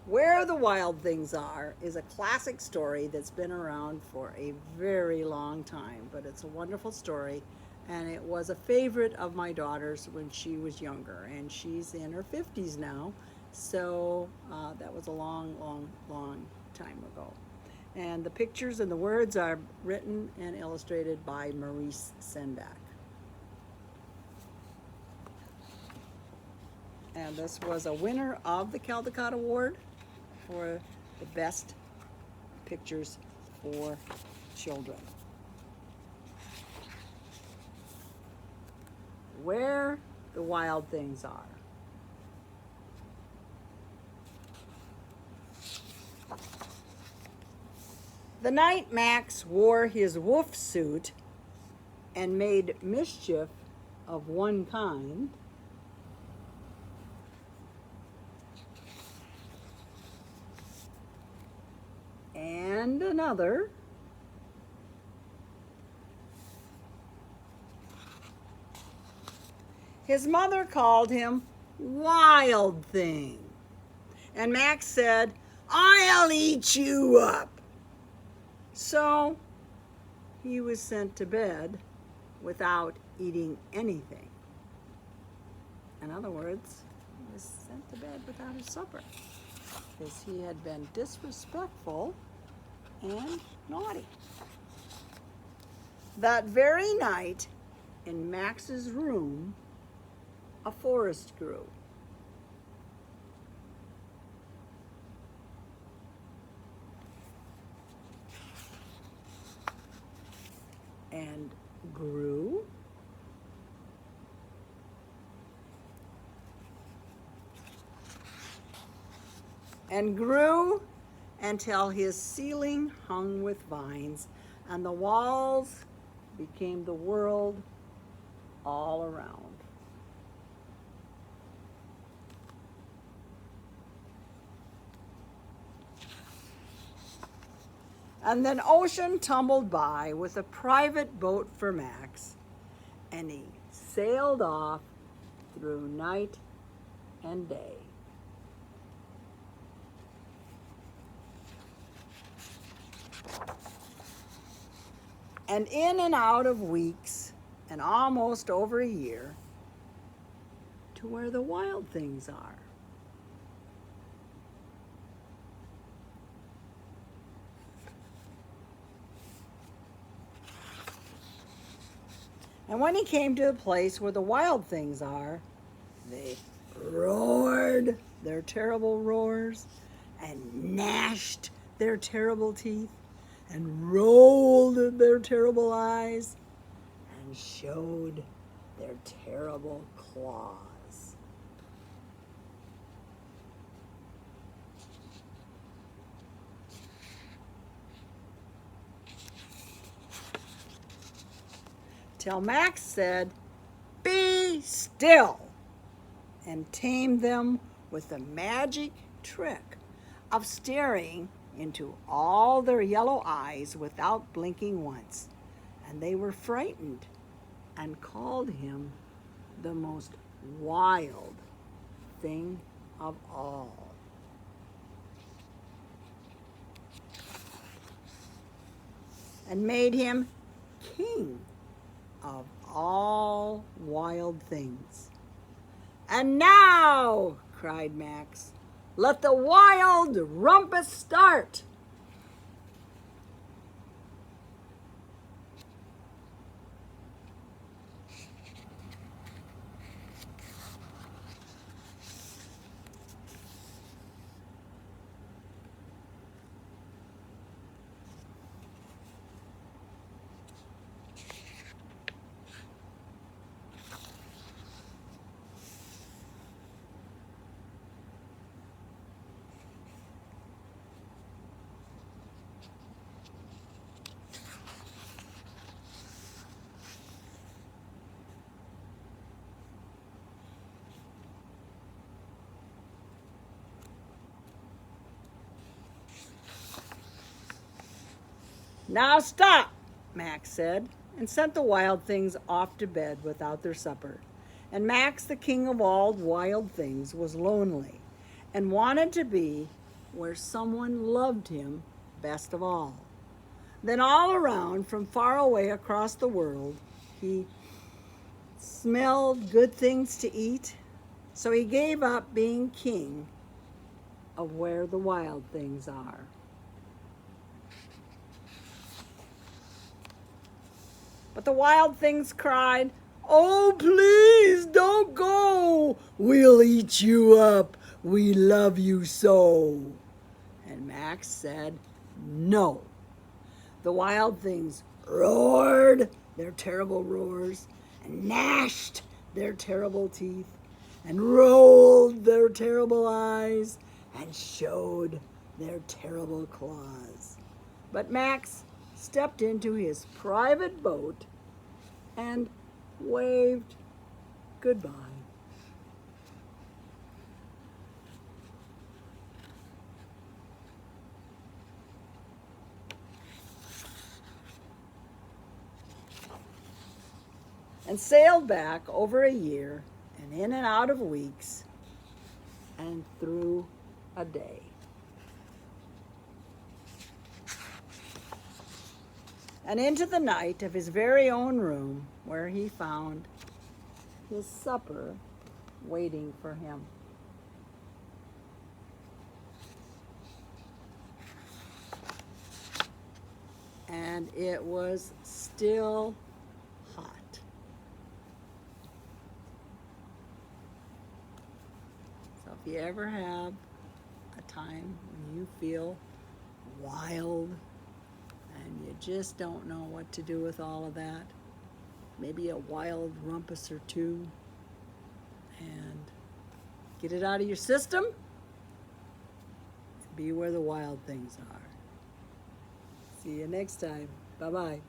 Where the Wild Things Are is a classic story that's been around for a very long time, but it's a wonderful story, and it was a favorite of my daughter's when she was younger, and she's in her 50s now, so that was a long, long, long time ago. And the pictures and the words are written and illustrated by Maurice Sendak. And this was a winner of the Caldecott Award for the best pictures for children. Where the Wild Things Are. The night Max wore his wolf suit and made mischief of one kind, and another, his mother called him Wild Thing. And Max said, "I'll eat you up." So he was sent to bed without eating anything. In other words, he was sent to bed without his supper because he had been disrespectful and naughty. That very night, in Max's room, a forest grew. And grew and grew until his ceiling hung with vines and the walls became the world all around. And then ocean tumbled by with a private boat for Max, and he sailed off through night and day. And in and out of weeks, and almost over a year, to where the wild things are. And when he came to the place where the wild things are, they roared their terrible roars and gnashed their terrible teeth and rolled their terrible eyes and showed their terrible claws. Till Max said, "Be still," and tamed them with the magic trick of staring into all their yellow eyes without blinking once. And they were frightened and called him the most wild thing of all. And made him king of all wild things. "And now," cried Max, "let the wild rumpus start." "Now stop," Max said, and sent the wild things off to bed without their supper. And Max, the king of all wild things, was lonely and wanted to be where someone loved him best of all. Then all around, from far away across the world, he smelled good things to eat, so he gave up being king of where the wild things are. But the wild things cried, "Oh, please don't go. We'll eat you up. We love you so." And Max said, "No." The wild things roared their terrible roars and gnashed their terrible teeth and rolled their terrible eyes and showed their terrible claws. But Max stepped into his private boat and waved goodbye. And sailed back over a year and in and out of weeks and through a day. And into the night of his very own room, where he found his supper waiting for him. And it was still hot. So if you ever have a time when you feel wild and you just don't know what to do with all of that, maybe a wild rumpus or two, and get it out of your system, be where the wild things are. See you next time. Bye-bye.